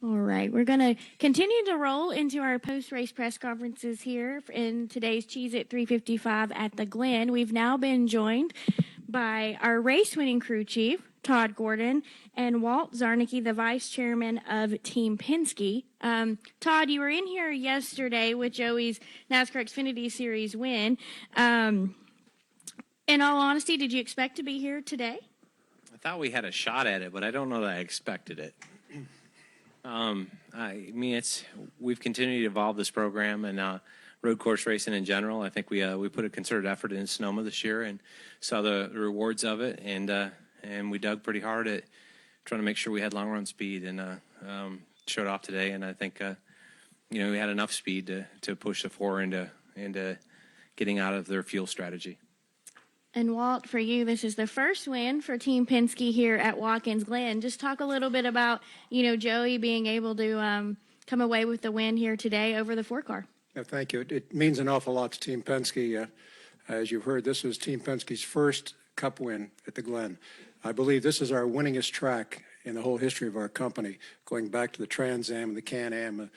All right, we're going to continue to roll into our post-race press conferences here in today's Cheese at 355 at the Glen. We've now been joined by our race-winning crew chief, Todd Gordon, and Walt Zarnicki, the vice chairman of Team Penske. Todd, you were in here yesterday with Joey's NASCAR Xfinity Series win. In all honesty, did you expect to be here today? I thought we had a shot at it, but I don't know that I expected it. We've continued to evolve this program and road course racing in general. I think we put a concerted effort in Sonoma this year and saw the rewards of it, and we dug pretty hard at trying to make sure we had long run speed and showed off today. And I think we had enough speed to push the four into getting out of their fuel strategy. And Walt, for you, this is the first win for Team Penske here at Watkins Glen. Just talk a little bit about, Joey being able to come away with the win here today over the 4-car. Yeah, thank you. It means an awful lot to Team Penske. As you've heard, this was Team Penske's first Cup win at the Glen. I believe this is our winningest track in the whole history of our company, going back to the Trans Am and the Can-Am,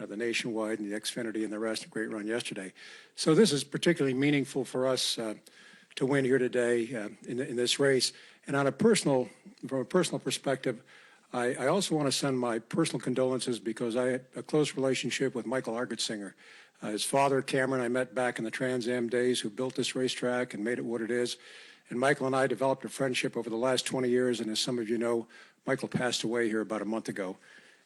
the Nationwide and the Xfinity and the rest. A great run yesterday. So this is particularly meaningful for us to win here today in this race. And from a personal perspective, I also want to send my personal condolences because I had a close relationship with Michael Argetsinger. His father, Cameron, I met back in the Trans Am days, who built this racetrack and made it what it is. And Michael and I developed a friendship over the last 20 years. And as some of you know, Michael passed away here about a month ago.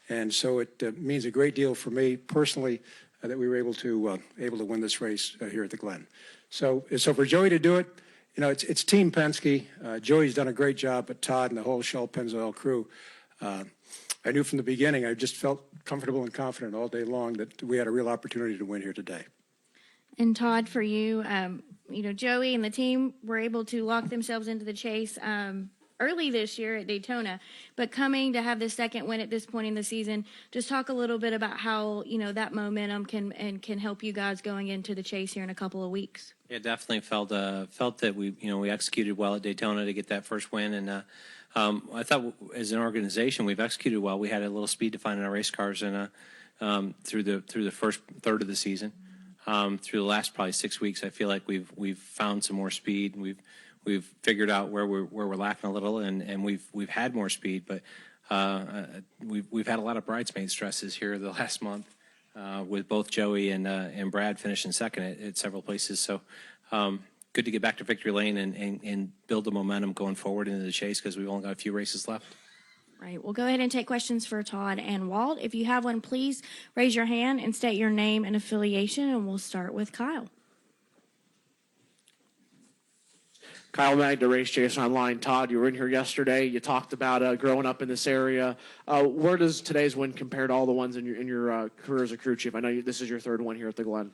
And so it means a great deal for me personally that we were able to win this race here at the Glen. So for Joey to do it, it's Team Penske. Joey's done a great job, but Todd and the whole Shell Pennzoil crew. I knew from the beginning, I just felt comfortable and confident all day long that we had a real opportunity to win here today. And Todd, for you, Joey and the team were able to lock themselves into the chase early this year at Daytona, but coming to have the second win at this point in the season, just talk a little bit about how, that momentum can help you guys going into the chase here in a couple of weeks. Yeah, definitely felt that we executed well at Daytona to get that first win, and I thought as an organization we've executed well. We had a little speed to find in our race cars, and through the first third of the season, through the last probably 6 weeks, I feel like we've found some more speed. We've figured out where we're lacking a little, and we've had more speed, but we've had a lot of bridesmaid stresses here the last month with both Joey and Brad finishing second at several places. So good to get back to victory lane and build the momentum going forward into the chase because we've only got a few races left. Right. We'll go ahead and take questions for Todd and Walt. If you have one, please raise your hand and state your name and affiliation, and we'll start with Kyle. Kyle Magda, Race Chaser Online. Todd, you were in here yesterday. You talked about growing up in this area. Where does today's win compare to all the ones in your career as a crew chief? I know this is your third one here at the Glen.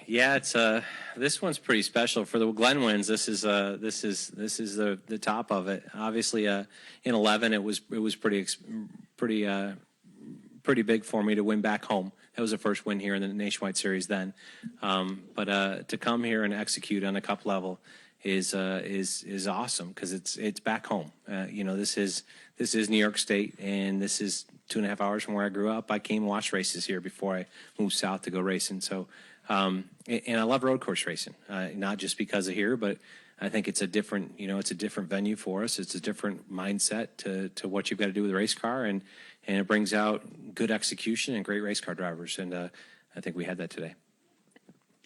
Yeah, it's this one's pretty special for the Glen wins. This is the top of it. Obviously, in 11, it was pretty big for me to win back home. That was the first win here in the Nationwide Series then. But to come here and execute on a Cup level is awesome because it's back home. This is New York State, and this is 2.5 hours from where I grew up. I came and watched races here before I moved south to go racing. So, and I love road course racing, not just because of here, but I think it's a different venue for us. It's a different mindset to what you've got to do with a race car, and it brings out good execution and great race car drivers. And I think we had that today.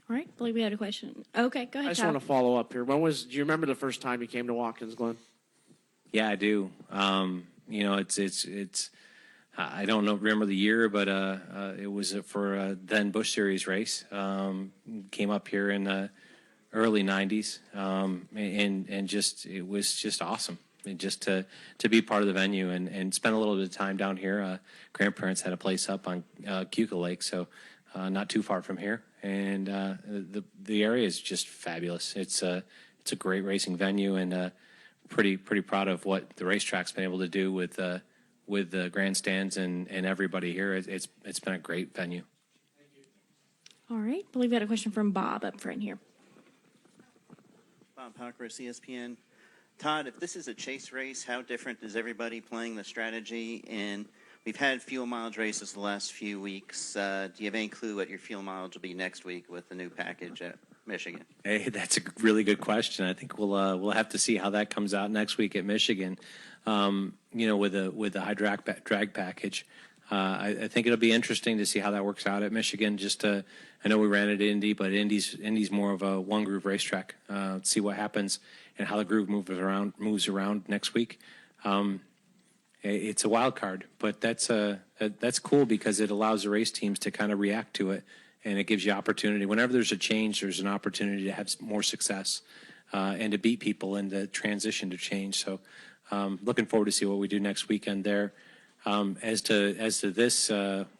All right, I believe we had a question. Okay, go ahead. I just want to follow up here. Do you remember the first time you came to Watkins Glen? Yeah, I do. It's I don't remember the year, but it was for a then Busch Series race. Came up here in the early '90s, and just it was just awesome. And just to be part of the venue and spend a little bit of time down here. Grandparents had a place up on Keuka Lake, so not too far from here. And the area is just fabulous. It's a great racing venue, and pretty proud of what the racetrack's been able to do with the grandstands and everybody here. It's been a great venue. Thank you. All right, I believe we had a question from Bob up front here. Bob Hawkers, ESPN. Todd, if this is a chase race, how different is everybody playing the strategy, and we've had fuel mileage races the last few weeks. Do you have any clue what your fuel mileage will be next week with the new package at Michigan? Hey, that's a really good question. I think we'll have to see how that comes out next week at Michigan. With the high drag package. I think it'll be interesting to see how that works out at Michigan. I know we ran at Indy, but Indy's more of a one groove racetrack. See what happens and how the groove moves around next week. It's a wild card, but that's cool because it allows the race teams to kind of react to it, and it gives you opportunity. Whenever there's a change, there's an opportunity to have more success and to beat people in the transition to change. So, looking forward to see what we do next weekend there. As to this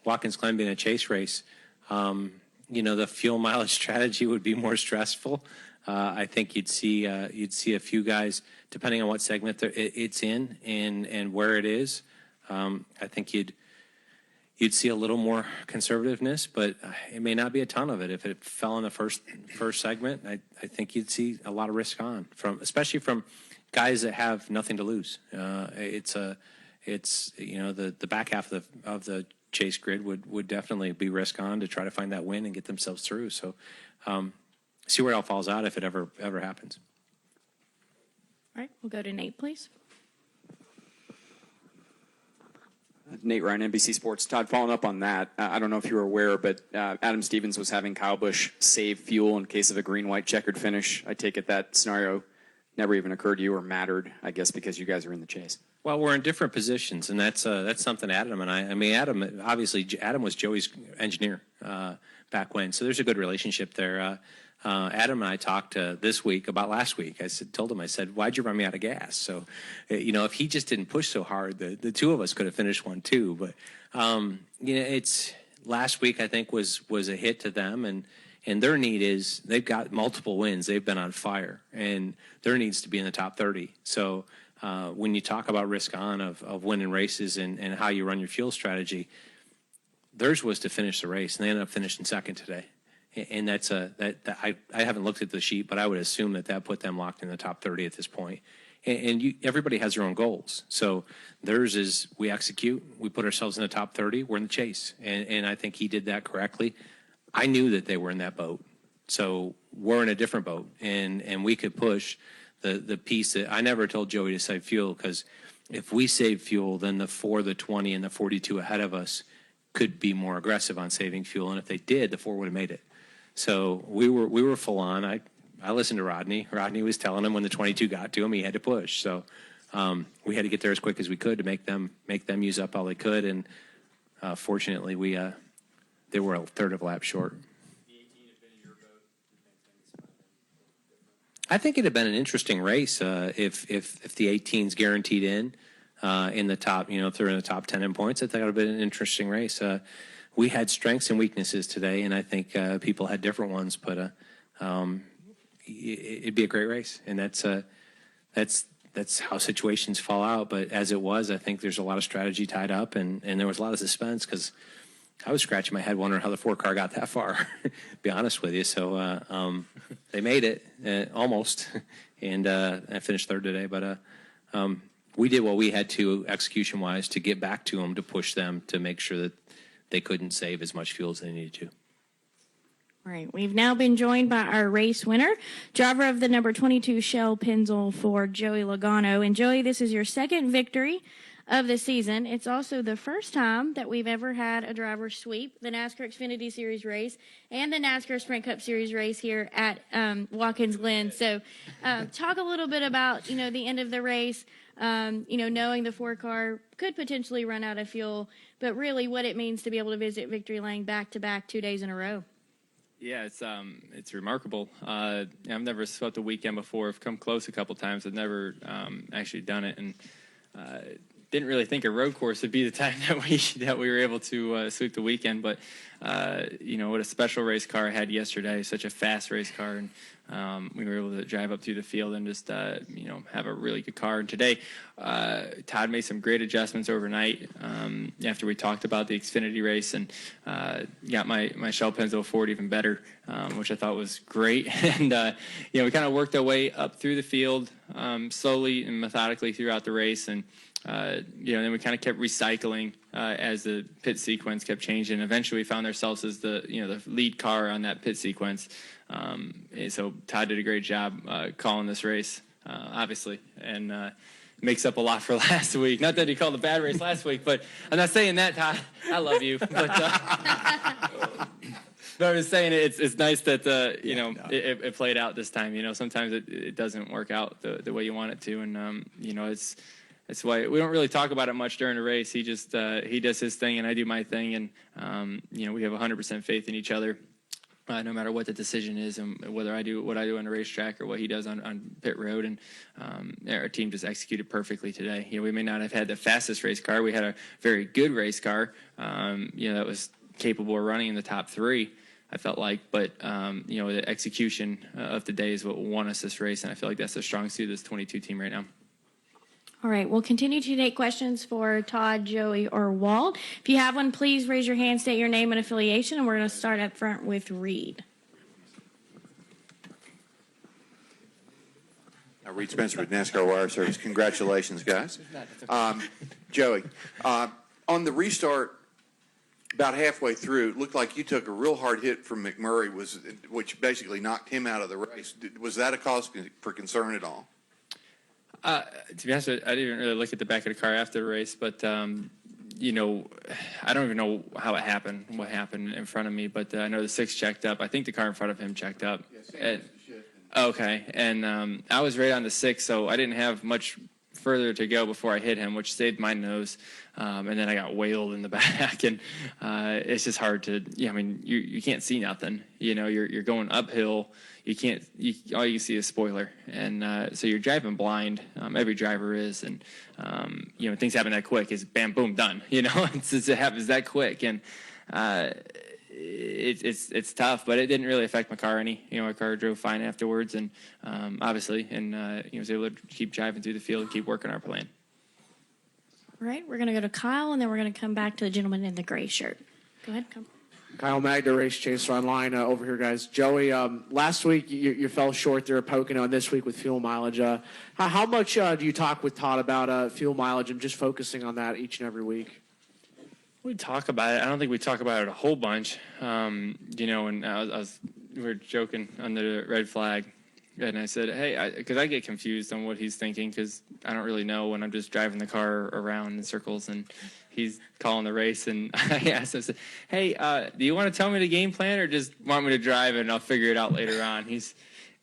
Watkins Glen being a chase race, the fuel mileage strategy would be more stressful. I think you'd see a few guys, depending on what segment it's in and where it is. I think you'd see a little more conservativeness, but it may not be a ton of it. If it fell in the first segment, I think you'd see a lot of risk on especially from guys that have nothing to lose. It's the back half of the chase grid would definitely be risk on to try to find that win and get themselves through. So see where it all falls out if it ever happens. All right, we'll go to Nate, please. Nate Ryan, NBC Sports. Todd, following up on that, I don't know if you were aware, but Adam Stevens was having Kyle Busch save fuel in case of a green-white checkered finish. I take it that scenario never even occurred to you or mattered, I guess, because you guys are in the chase. Well, we're in different positions, and that's something Adam and I mean, Adam was Joey's engineer back when, so there's a good relationship there. Adam and I talked this week about last week. I told him, why'd you run me out of gas? So, if he just didn't push so hard, the two of us could have finished one too. But, it's last week, I think, was a hit to them. And their need is they've got multiple wins. They've been on fire, and their needs to be in the top 30. So when you talk about risk on of winning races and how you run your fuel strategy, theirs was to finish the race, and they ended up finishing second today. And I haven't looked at the sheet, but I would assume that put them locked in the top 30 at this point. And everybody has their own goals. So theirs is we execute, we put ourselves in the top 30, we're in the chase. And I think he did that correctly. I knew that they were in that boat. So we're in a different boat. And we could push the piece that I never told Joey to save fuel, because if we save fuel, then the 4, the 20, and the 42 ahead of us could be more aggressive on saving fuel. And if they did, the 4 would have made it. So we were full on. I listened to Rodney. Rodney was telling him when the 22 got to him, he had to push. So we had to get there as quick as we could to make them use up all they could. And fortunately, they were a third of a lap short. The 18 had been in your boat. I think it'd have been an interesting race if the 18's guaranteed in the top. If they're in the top 10 in points, I think it would have been an interesting race. We had strengths and weaknesses today, and I think people had different ones, but it'd be a great race, and that's how situations fall out. But as it was, I think there's a lot of strategy tied up, and there was a lot of suspense, because I was scratching my head wondering how the 4 car got that far, to be honest with you. So they made it almost, and I finished third today, but we did what we had to execution-wise to get back to them, to push them, to make sure that they couldn't save as much fuel as they needed to. All right, we've now been joined by our race winner, driver of the number 22 Shell Pennzoil for Joey Logano. And Joey, this is your second victory of the season. It's also the first time that we've ever had a driver sweep the NASCAR Xfinity Series race and the NASCAR Sprint Cup Series race here at Watkins Glen. So talk a little bit about, the end of the race, knowing the 4 car could potentially run out of fuel, but really what it means to be able to visit Victory Lane back-to-back 2 days in a row. Yeah, it's remarkable. I've never swept a weekend before. I've come close a couple times. I've never actually done it, and didn't really think a road course would be the time that we were able to sweep the weekend. But what a special race car I had yesterday. Such a fast race car, and we were able to drive up through the field and just have a really good car. And today, Todd made some great adjustments overnight after we talked about the Xfinity race, and got my Shell Pennzoil Ford even better, which I thought was great. And we kind of worked our way up through the field slowly and methodically throughout the race, and then we kind of kept recycling as the pit sequence kept changing. Eventually, we found ourselves as the lead car on that pit sequence. So Todd did a great job calling this race, obviously, and makes up a lot for last week. Not that he called a bad race last week, but I'm not saying that, Todd. I love you, but no, I was saying it's nice that it played out this time. Sometimes it doesn't work out the way you want it to, and it's why we don't really talk about it much during a race. He just he does his thing and I do my thing, and we have 100% faith in each other. No matter what the decision is, and whether I do what I do on the racetrack or what he does on pit road, and our team just executed perfectly today. We may not have had the fastest race car. We had a very good race car, that was capable of running in the top three, I felt like. But the execution of the day is what won us this race, and I feel like that's the strong suit of this 22 team right now. All right, we'll continue to take questions for Todd, Joey, or Walt. If you have one, please raise your hand, state your name and affiliation, and we're going to start up front with Reed. Reed Spencer with NASCAR Wire Service. Congratulations, guys. Joey, on the restart, about halfway through, it looked like you took a real hard hit from McMurray, which basically knocked him out of the race. Was that a cause for concern at all? To be honest with you, I didn't really look at the back of the car after the race, but I don't even know how it happened, what happened in front of me, but I know the 6 checked up. I think the car in front of him checked up. Okay, and I was right on the 6, so I didn't have much further to go before I hit him, which saved my nose, and then I got whaled in the back, and it's just hard to. You can't see nothing. You're going uphill. You can't. All you see is spoiler, and so you're driving blind. Every driver is, and things happen that quick. It's bam, boom, done. It happens that quick, and it's tough. But it didn't really affect my car any. My car drove fine afterwards, and obviously, and was able to keep driving through the field and keep working our plan. All right, we're going to go to Kyle, and then we're going to come back to the gentleman in the gray shirt. Go ahead, come. Kyle Magda, Race Chaser Online over here, guys. Joey, last week you fell short there at Pocono, and this week with fuel mileage. How much do you talk with Todd about fuel mileage and just focusing on that each and every week? We talk about it. I don't think we talk about it a whole bunch. And we were joking under the red flag, and I said, hey, because I get confused on what he's thinking because I don't really know when I'm just driving the car around in circles, and he's calling the race, and I asked him, I said, hey, do you want to tell me the game plan or just want me to drive it and I'll figure it out later on?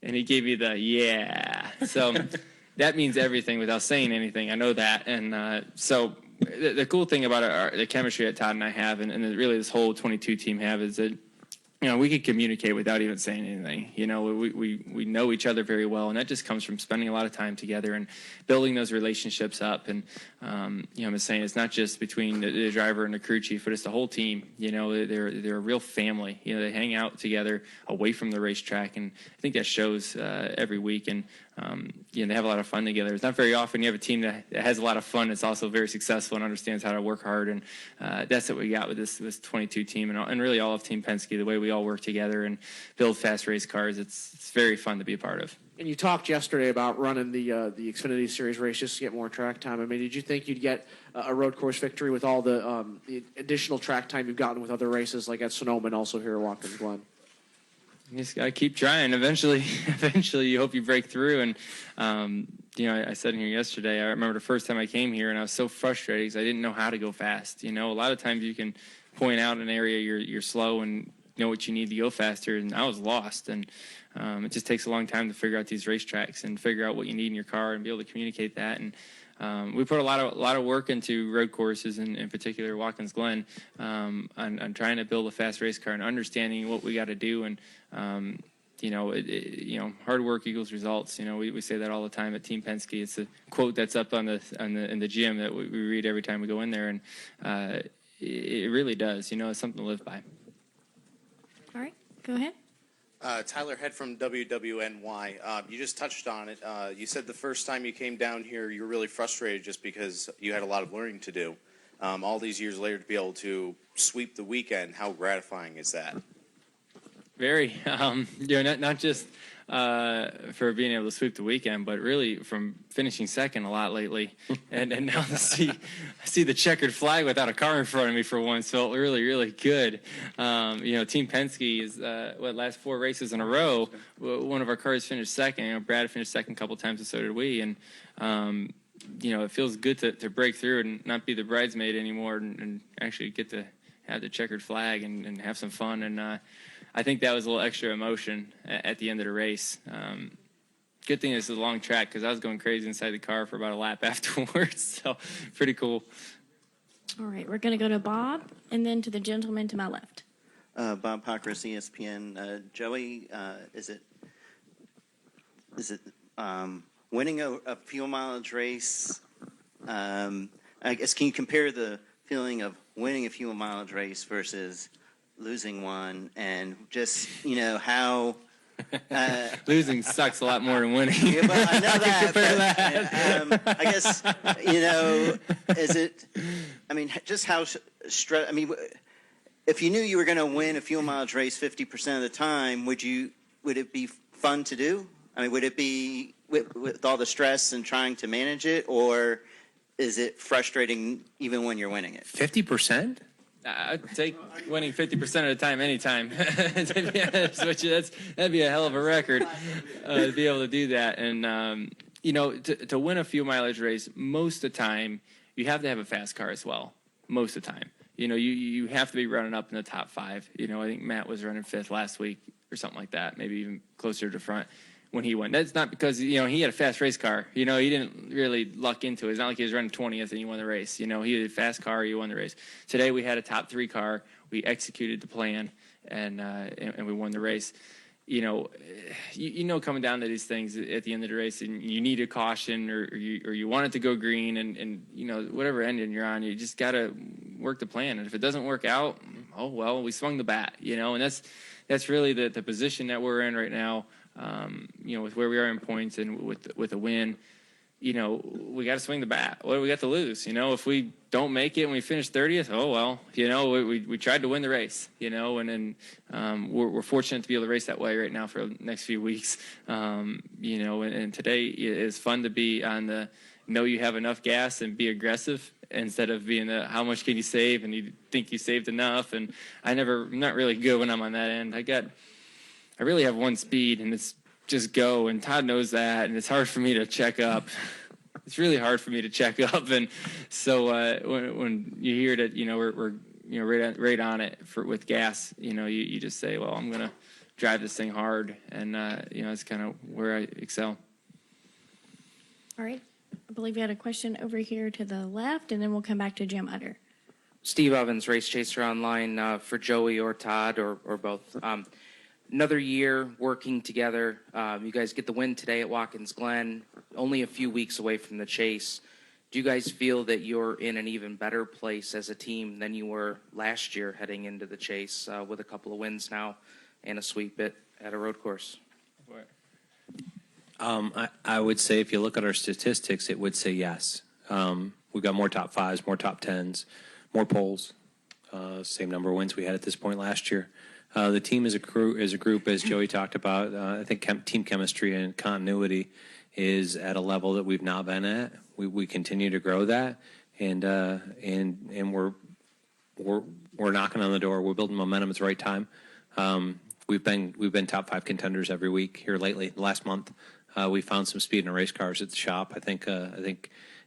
And he gave me the yeah. So that means everything without saying anything. I know that. And so the cool thing about the chemistry that Todd and I have, and really this whole 22 team have, is that we can communicate without even saying anything. We know each other very well, and that just comes from spending a lot of time together and building those relationships up. And I'm saying it's not just between the driver and the crew chief, but it's the whole team. They're a real family. They hang out together away from the racetrack, and I think that shows every week. And they have a lot of fun together. It's not very often you have a team that has a lot of fun. It's also very successful and understands how to work hard. And that's what we got with this 22 team and really all of Team Penske, the way we all work together and build fast race cars. It's very fun to be a part of. And you talked yesterday about running the Xfinity Series race just to get more track time. Did you think you'd get a road course victory with all the additional track time you've gotten with other races like at Sonoma and also here at Watkins Glen? You just got to keep trying. Eventually, you hope you break through. And, I said in here yesterday, I remember the first time I came here, and I was so frustrated because I didn't know how to go fast. A lot of times you can point out an area you're slow and know what you need to go faster, and I was lost. And it just takes a long time to figure out these racetracks and figure out what you need in your car and be able to communicate that. And we put a lot of work into road courses, and in particular Watkins Glen, on trying to build a fast race car and understanding what we got to do. And hard work equals results. We say that all the time at Team Penske. It's a quote that's up in the gym that we read every time we go in there, and it really does. It's something to live by. All right, go ahead. Tyler Head from WWNY. You just touched on it. You said the first time you came down here, you were really frustrated just because you had a lot of learning to do. All these years later, to be able to sweep the weekend, how gratifying is that? Very. Not just for being able to sweep the weekend, but really from finishing second a lot lately. and now to see the checkered flag without a car in front of me for once felt really, really good. Team Penske is, last 4 races in a row, one of our cars finished second. Brad finished second a couple times, and so did we. And, it feels good to break through and not be the bridesmaid anymore and actually get to have the checkered flag and have some fun. And I think that was a little extra emotion at the end of the race. Good thing this is a long track because I was going crazy inside the car for about a lap afterwards. So pretty cool. All right, we're going to go to Bob and then to the gentleman to my left. Bob Pockris, ESPN. Joey, is it winning a fuel mileage race? I guess, can you compare the feeling of winning a fuel mileage race versus losing one, and just how losing sucks a lot more than winning. Yeah, well, I know that. But, I guess is it? I mean, just how stress. I mean, if you knew you were going to win a fuel mileage race 50% of the time, would it be fun to do? I mean, would it be with all the stress and trying to manage it, or is it frustrating even when you're winning it? 50%? I'd take winning 50% of the time anytime. To be honest with you, that'd be a hell of a record to be able to do that. And, to win a fuel mileage race, most of the time, you have to have a fast car as well. Most of the time. You have to be running up in the top 5. I think Matt was running 5th last week or something like that, maybe even closer to front when he won. That's not because, he had a fast race car. He didn't really luck into it. It's not like he was running 20th and he won the race. He had a fast car, he won the race. Today we had a top 3 car. We executed the plan, and we won the race. Coming down to these things at the end of the race, and you need a caution or you want it to go green, and whatever engine you're on, you just got to work the plan. And if it doesn't work out, oh, well, we swung the bat, and that's really the position that we're in right now. With where we are in points and with a win, we got to swing the bat. What do we got to lose? If we don't make it and we finish 30th, oh well. We tried to win the race. And we're fortunate to be able to race that way right now for the next few weeks. And today is fun to be on the know you have enough gas and be aggressive instead of being how much can you save and you think you saved enough. And I'm not really good when I'm on that end. I really have one speed, and it's just go, and Todd knows that, and it's hard for me to check up. It's really hard for me to check up, and so when you hear that, we're right on it with gas, you just say, well, I'm gonna drive this thing hard, and it's kind of where I excel. All right, I believe we had a question over here to the left, and then we'll come back to Jim Utter. Steve Evans, Race Chaser Online, for Joey or Todd or both. Another year working together. You guys get the win today at Watkins Glen, only a few weeks away from the chase. Do you guys feel that you're in an even better place as a team than you were last year heading into the chase with a couple of wins now and a sweep at a road course? I would say if you look at our statistics, it would say yes. We've got more top 5s, more top 10s, more poles, same number of wins we had at this point last year. The team as a group, as Joey talked about, I think team chemistry and continuity is at a level that we've not been at. We continue to grow that, and we're knocking on the door. We're building momentum at the right time. We've been top 5 contenders every week here lately. Last month, we found some speed in our race cars at the shop. I think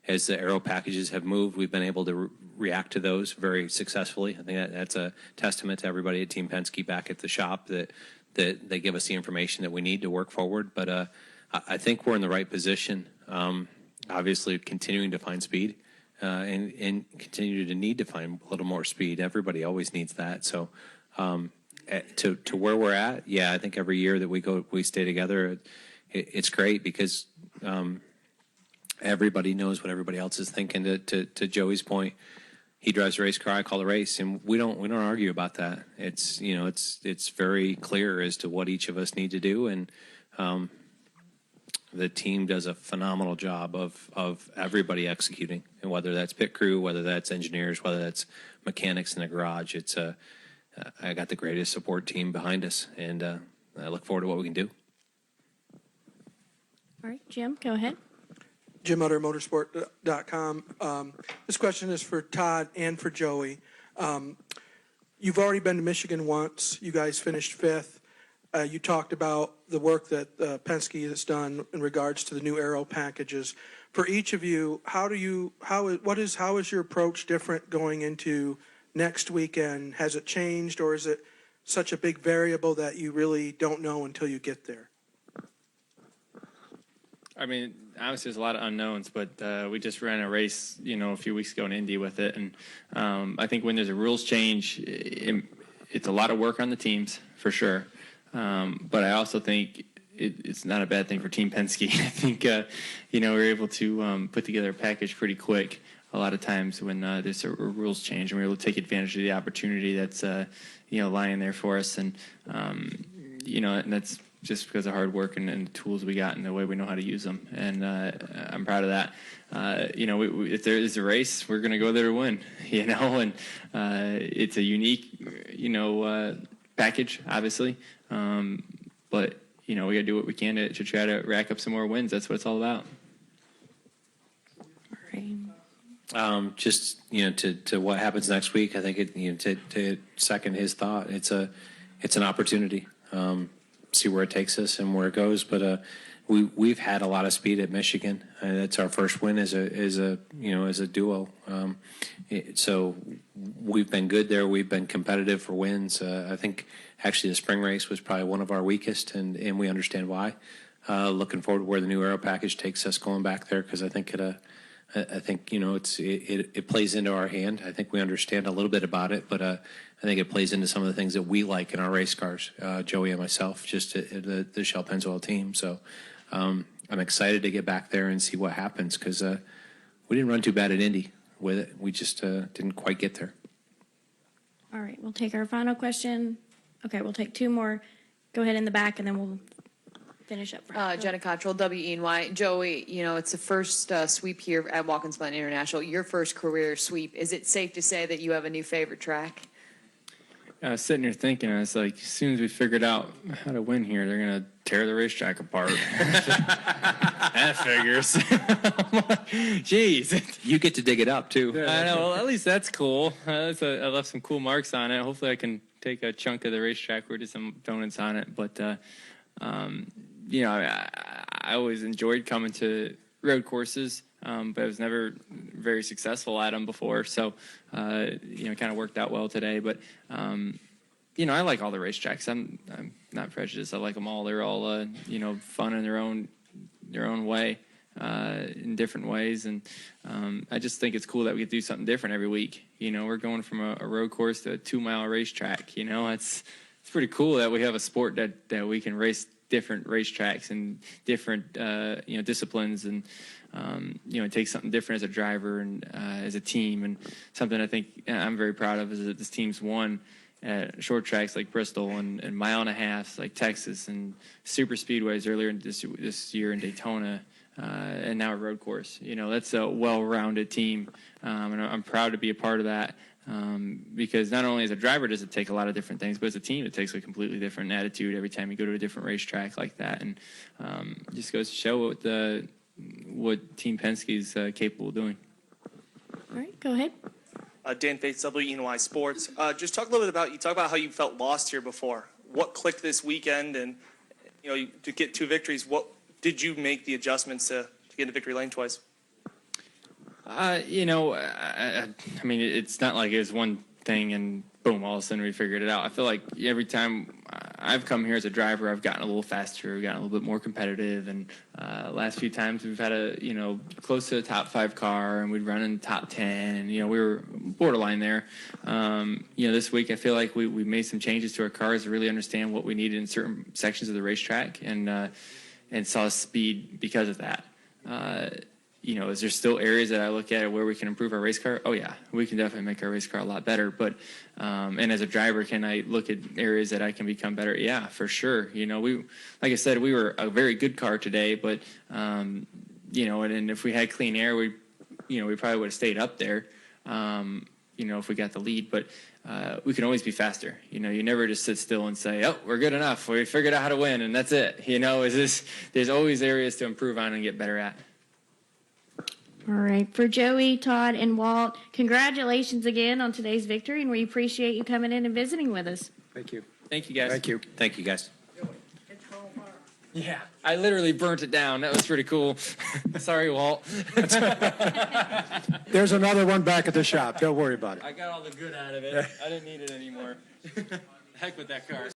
as the aero packages have moved, we've been able to react to those very successfully. I think that's a testament to everybody at Team Penske back at the shop that they give us the information that we need to work forward. But I think we're in the right position. Obviously, continuing to find speed and continue to need to find a little more speed. Everybody always needs that. So to where we're at, yeah, I think every year that we stay together, it's great because everybody knows what everybody else is thinking. To Joey's point, he drives a race car, I call the race, and we don't argue about that. It's it's very clear as to what each of us need to do, and the team does a phenomenal job of everybody executing, and whether that's pit crew, whether that's engineers, whether that's mechanics in the garage. I got the greatest support team behind us, and I look forward to what we can do. All right, Jim, go ahead. Jim Utter, motorsport.com. This question is for Todd and for Joey. You've already been to Michigan once. You guys finished fifth. You talked about the work that Penske has done in regards to the new aero packages. For each of you, how is your approach different going into next weekend? Has it changed, or is it such a big variable that you really don't know until you get there? I mean, obviously there's a lot of unknowns, but we just ran a race, a few weeks ago in Indy with it, and I think when there's a rules change, it's a lot of work on the teams for sure. But I also think it's not a bad thing for Team Penske. I think we're able to put together a package pretty quick. A lot of times when there's a rules change, and we're able to take advantage of the opportunity that's lying there for us, and and that's just because of hard work and the tools we got and the way we know how to use them. And I'm proud of that. If there is a race, we're going to go there to win, and it's a unique, package, obviously. But, we got to do what we can to try to rack up some more wins. That's what it's all about. Just to what happens next week, I think to second his thought, it's an opportunity. See where it takes us and where it goes. But we've had a lot of speed at Michigan. That's our first win as a duo. So we've been good there. We've been competitive for wins. I think actually the spring race was probably one of our weakest, and we understand why. Looking forward to where the new aero package takes us going back there, because I think it plays into our hand. I think we understand a little bit about it, but I think it plays into some of the things that we like in our race cars, Joey and myself, just the Shell Pennzoil team. So I'm excited to get back there and see what happens, because we didn't run too bad at Indy with it. We just didn't quite get there. All right, we'll take our final question. Okay, we'll take two more. Go ahead in the back, and then we'll finish up. Jenna Cottrell, WGI. Joey, it's the first sweep here at Watkins Glen International, your first career sweep. Is it safe to say that you have a new favorite track? I was sitting here thinking, I was like, as soon as we figured out how to win here, they're going to tear the racetrack apart. That figures. Jeez. You get to dig it up, too. I know. Well, at least that's cool. I left some cool marks on it. Hopefully I can take a chunk of the racetrack where there's some donuts on it. But, I always enjoyed coming to road courses, but I was never very successful at them before. So, kind of worked out well today. But, I like all the racetracks. I'm not prejudiced. I like them all. They're all, fun in their own way, in different ways. And I just think it's cool that we get to do something different every week. We're going from a road course to a 2-mile racetrack. It's pretty cool that we have a sport that we can race different racetracks and different disciplines, and take something different as a driver and as a team. And something I think I'm very proud of is that this team's won at short tracks like Bristol and mile and a half like Texas, and super speedways earlier this year in Daytona, and now a road course. That's a well-rounded team, and I'm proud to be a part of that. Because not only as a driver does it take a lot of different things, but as a team it takes a completely different attitude every time you go to a different racetrack like that, and just goes to show what Team Penske is capable of doing. All right, go ahead. Dan Fates, WGI Sports. Just talk a little bit about how you felt lost here before. What clicked this weekend, and to get 2 victories, what did you make the adjustments to get into victory lane twice? I mean, it's not like it was one thing and boom, all of a sudden we figured it out. I feel like every time I've come here as a driver, I've gotten a little faster, gotten a little bit more competitive, and last few times we've had a close to a top 5 car, and we'd run in the top 10, and we were borderline there. This week I feel like we made some changes to our cars to really understand what we needed in certain sections of the racetrack, and saw speed because of that. Is there still areas that I look at where we can improve our race car? Oh yeah, we can definitely make our race car a lot better. But, and as a driver, can I look at areas that I can become better? Yeah, for sure. Like I said, we were a very good car today, but, and if we had clean air, we probably would have stayed up there. if we got the lead, but we can always be faster. You never just sit still and say, oh, we're good enough. We figured out how to win, and that's it. There's always areas to improve on and get better at. All right. For Joey, Todd, and Walt, congratulations again on today's victory, and we appreciate you coming in and visiting with us. Thank you. Thank you, guys. Thank you. Thank you, guys. Yeah, I literally burnt it down. That was pretty cool. Sorry, Walt. There's another one back at the shop. Don't worry about it. I got all the good out of it. I didn't need it anymore. Heck with that car.